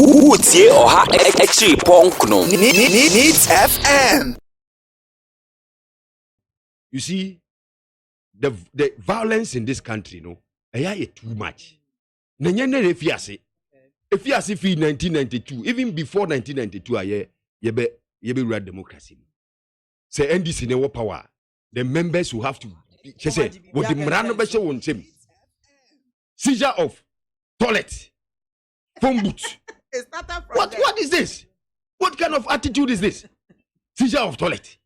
Utie oha echi ponkno. Needs FM. You see, the violence in this country, too much. If you see 1992, even before 1992, yebe real democracy. Say NDC ne power. The members will have to say what the Mrano Besha won't say. Seizure of toilet, phone booth. What is this? What kind of attitude is this? Seizure of toilet.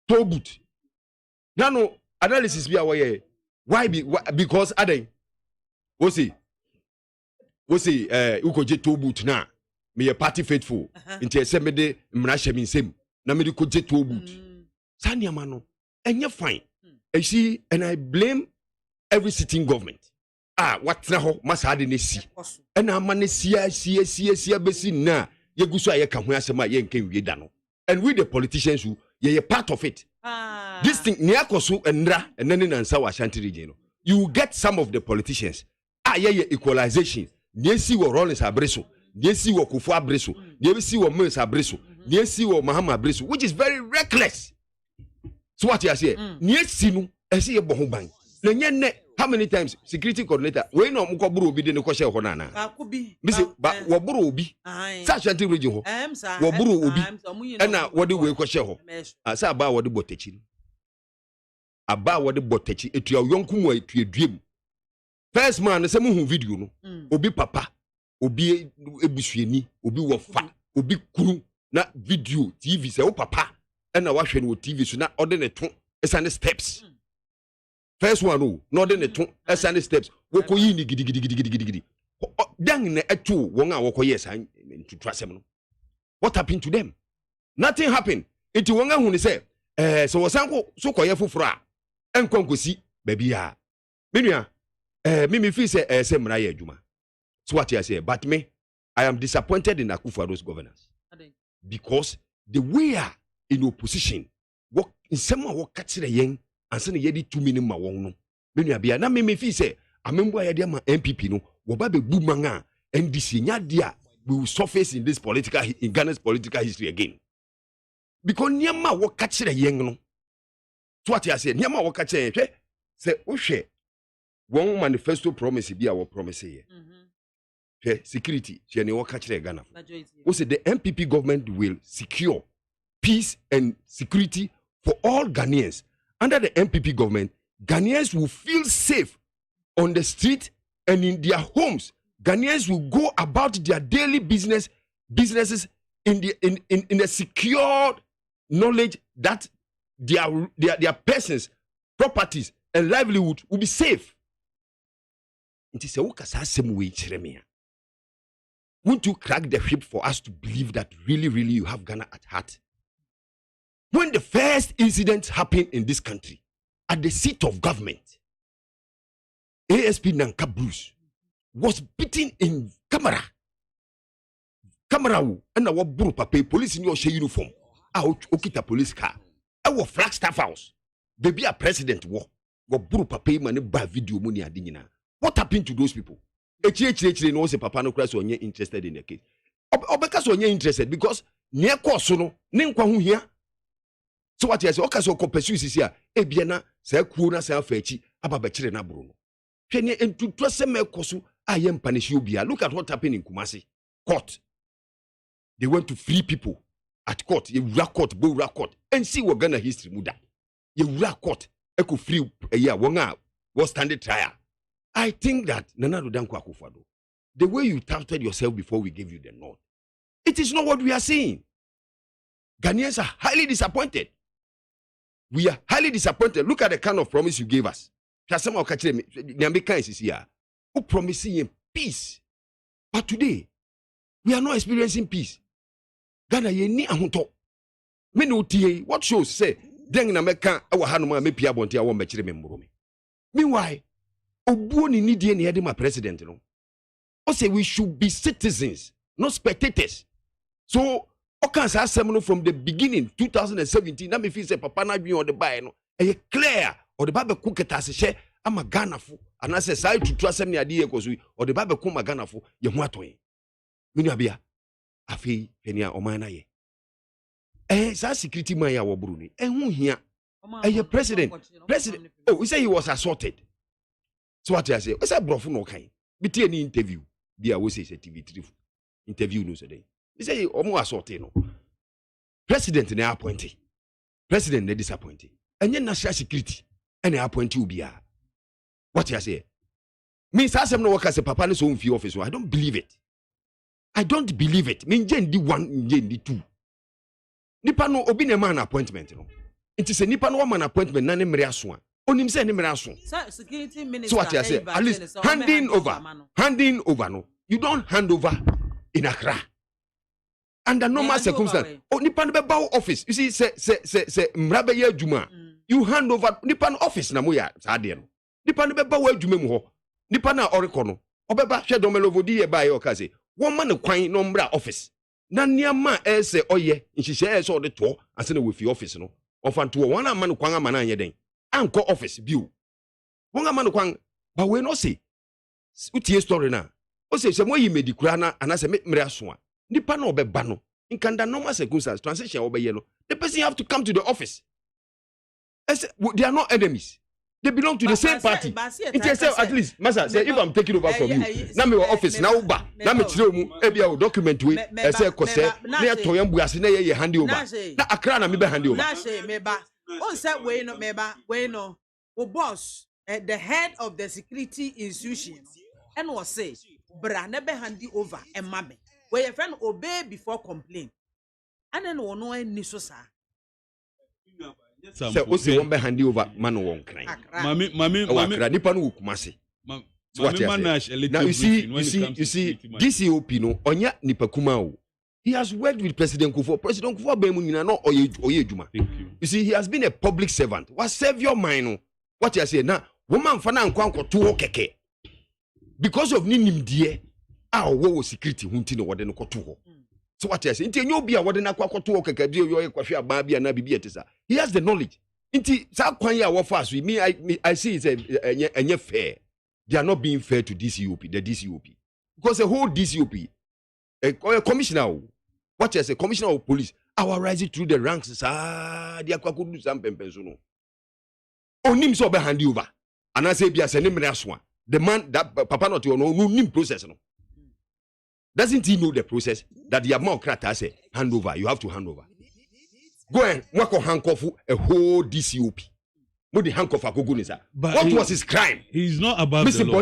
Toe boot. Now analysis be aware. Why? Because Ade. What's he? Ukoje toe boot na. Me a party faithful. Into a semede mrashe min sem. Na me koje toe boot. Sanya mano. And you're fine. And see, and I blame every sitting government. What na ho masade ne si. And amane sia besi na. Ye guso aye kan ho asema ye nkan wie da no. And we the politicians who ye part of it. This thing niakoso enra enene na nsa wa Ashanti region no. You get some of the politicians. Ye equalization. Niesi wo Rollins Abreso. Niesi wo Kufu Abreso. Niesi wo Mills Abreso. Niesi wo Mahama Abreso, which is very reckless. So what you say? Niesi no esi ye boho ban. Na nye how many times security coordinator we no mko buru obi de ne kwhye ho na na. Me say ba wo buru obi. Sa Ashanti region ho. Wo buru obi. Na wo de we kwhye ho. Sa ba wo de botachi. Aba wo de botachi etua yonku mu etua duem. First man say mu video no. Obi papa, obi ebusuani, obi wofa, obi kuru na video TV say o papa na wa hwe no TV so na ode ne to esane steps. First one no, no de ne to esane steps. Wo koyi ni gidi. Dan na eto won a wo koye san ntutrasem no. What happened to them? Nothing happened. Enti won ahu ni say so wo san ko so koye foforo a enkonkosi baby a. Menua me feel say mra ye adwuma. So what you say? But me, I am disappointed in Akufo-Addo's governance. Because the way are in opposition, work in some work catch the young and send ye 2 minutes ma won no. Me bia na me feel say amembo ya dia ma MPP no wo ba be bu manga NDC nya dia we will surface in this in Ghana's political history again. Because niama work catch the young no. So what you say? Niama work catch say ohwe one manifesto promise be our promise here. Security, she ne work catch Ghana. We say the MPP government will secure peace and security for all Ghanaians. Under the MPP government, Ghanaians will feel safe on the street and in their homes. Ghanaians will go about their daily businesses in the secured knowledge that their persons, properties, and livelihood will be safe. It is a ukasa same way chiremia. Won't you crack the whip for us to believe that really you have Ghana at heart? When the first incident happened in this country, at the seat of government, ASP Nanka Bruce was beaten in camera. And our buru papa police in your uniform. Okita police car. Our Flagstaff house. Baby a president war. Buru papa man ba video money adinina. What happened to those people? Echi no say papa no class onye interested in the case. Obeka so onye interested because near course no ne nkwa hu hia. So what you say okaso ko pursue sisi a ebia na say kuo na say afachi aba be kire na bro no. Hwe ne entutu se me koso ayem punish obia. Look at what happened in Kumasi court. They went to free people at court. You court and see what Ghana history muda. You court eko free wonga was standard trial. I think that Nana Danko Akufo-Addo, the way you touted yourself before we gave you the nod, it is not what we are saying. Ghanaians are highly disappointed. We are highly disappointed. Look at the kind of promise you gave us. Who promising peace. But today, we are not experiencing peace. Ghana ye ni ahunto. What shows say, Deng na meka awa hanuma me pia bonti awo mbechire me mburo me. Meanwhile, Obuoni ni die ne my president no. O say we should be citizens, not spectators. So, okan sa asem from the beginning 2017 na me feel say papa na dwen on the buy no. E clear or the Bible cook it as a share ama Ghana fo anase sai tutu asem ne ade ye koso o de ba be ko ma Ghana fo ye ho atoye menu abia afi penia oman na ye sa security man ya wo buru ni hu hia president oh he said he was assaulted so what I say we say brofo no kan bi tie ni interview dia we say TV3 interview no so dey he say omo assaulted no president na appointed president na disappointed enye national security ene appointed ubia what I say me say asem no work as a papa no so mfi office I don't believe it me nje ndi 1 nje ndi 2 nipa no obi na man appointment no nti se nipa no man appointment na ne mere aso a onim se ne mere aso security minister so what I say at least handing over no you don't hand over in Accra under normal circumstances nipa no be ba office you see se mrabe ye adwuma you hand over nipa no office na mo ya sa de no nipa no be ba wa adwuma mu ho nipa na oreko no obeba hwe domelovodi ye ba ye okaze won ma ne kwan no mbra office na niama ese oye nhihye ese ode to ase na we fi office no ofanto won ama ne kwan ama na anye den anko office bio won ama ne kwan ba we no say utie story na o say se moyi medikura na anase mere aso a nipa na obeba no nkanda normal circumstances transition obeye no the person have to come to the office they are not enemies. They belong to the same party. It say at least, Master, say if I'm taking over from you, now me office now ba, now me tell you, ebia document we, say kose, na toyam buase na ye hand over. Na Accra na me be hand over. Na say meba. On say we no meba, we no. O boss, the head of the security institution, and was say, bra na be hand over e mabe. We your friend obey before complain. And then we no any so sa. So o say won be hand over man won kran mami nipa no kumase what now you see DCOP no onya nipa kuma o he has worked with President Kufuor be mu nyina no oye adwuma you see he has been a public servant what serve your mind no what you say na woman fa na nkwankoto ho keke because of ninimdie a wo security hunti no wode no koto ho. So what I say, inti enyo bia wode na kwakoto okaka bia yo kwahwe aba bia na bibia tesa. He has the knowledge. Inti sa kwan ya wo fa so I see it's enye fair. They are not being fair to DCOP, the DCOP. Because the whole DCOP a commissioner what I say commissioner of police our rising through the ranks dia kwakodu sam pempenso no. Onim so be hand over. And I say bia se ne mere aso a. The man that papa not no nim process no. Doesn't he know the process that the Amokrata say hand over? You have to hand over. Go and work on handcuff a whole DCOP. What the handcuff a what was his crime? He's not above Mr. the law.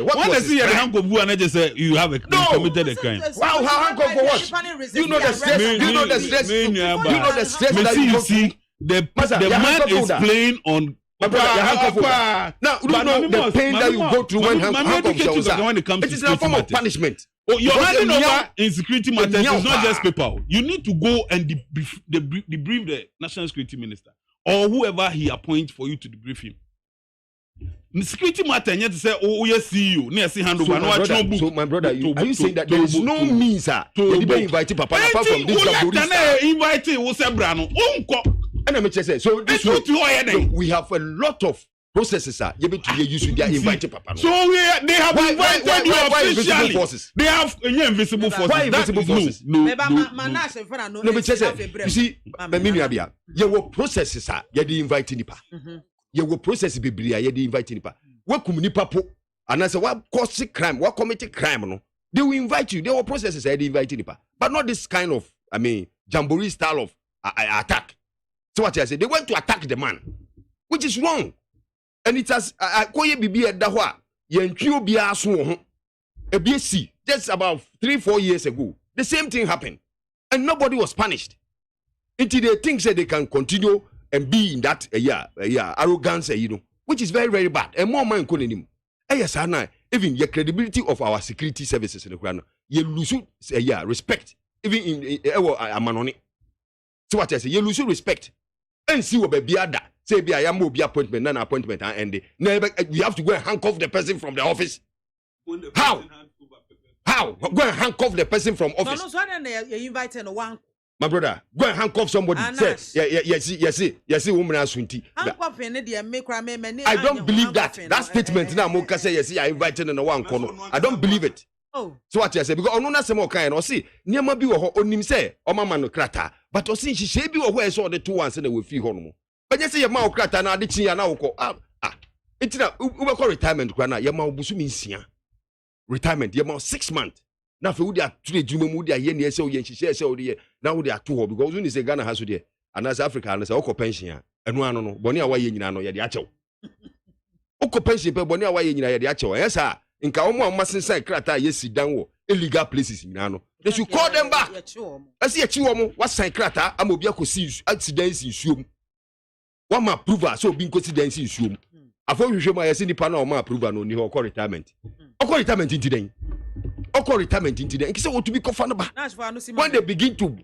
What was his crime? Handcuff and I just say you have committed a crime. Wow, how handcuff for what? You know the stress. You know the stress. You know the stress that you see. The man is playing on. Now, you know the pain that you go through when handcuffs it is a form of punishment. Oh, you're handing over in security matters. It's not just paper. You need to go and debrief the national security minister or whoever he appoints for you to debrief him. In security matter, you have to say, oh, yes, CEO. So, my brother, are you saying that there is no means, sir? You didn't invite Papa apart from this so this we have a lot of processes, sir. You should invite Papa. So they have invited you officially. Forces? They have invisible forces. Why invisible forces? No. You see, you were processes, sir. You didn't invite Nipa. You were processes, Biblia. You didn't invite Nipa. What come Nipa po? And I said, what cause crime? What committed crime? No, they will invite you. There were processes. I didn't invite Nipa, but not this kind of, jamboree style of attack. So what I say, they went to attack the man, which is wrong. And it has koye bibi edahwa yentwi bia so ho ebiesi just about 3-4 years ago. The same thing happened and nobody was punished. Until they think that they can continue and be in that arrogance, which is very, very bad. And more man couldn't yes, even the credibility of our security services in the ground, you lose respect, even in Amanoni. So what I say, you lose respect. And see what be other. Say be I am be appointment, non-appointment, and we have to go and handcuff the person from the office. How? Go and handcuff the person from office. No, so then you invite one. My brother, go and handcuff somebody. Say, yes, woman has sunti. I don't believe that. That statement now, Moka say, yes, I invited in one corner. I don't believe it. Oh, so what I say? Because on some kind or see, near my be or on him say, or my man crata. But or since she be where saw the 2 ones and they will feel home. But you say your mouth crata now, the chin now call. It's not Uber call retirement, Grana, your mouth busumin. Retirement, your mouth 6 months. Now for they are 3 Juma, they are yen, so yen, she says, so dear. Now they are 2 because when you say Ghana has to dear, and as Africa, and as a pension, and one no, Bonia way in ano, ya the acho. Oko pension, but Bonia way in the acho, yes, sir. In Kaoma mustn't say crata, yes, sit down, illegal places in Nano. They should call them back. I see a chihuahua, what sign crata, Amobiaco sees accidents in Shum. One ma prover, so being coincidence in Shum. I thought you show my city panel, my prover, no, you call retirement. Call retirement in today. Call retirement in today. So what to be confounded when they begin to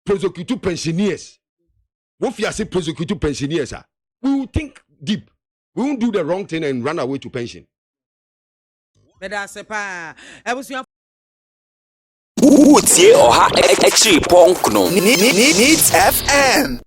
prosecute pensioners. What if you say prosecute pensioners? We will think deep. We won't do the wrong thing and run away to pension. But that's a pa. I was your Utie Oha Extreme Punk no Needs FM.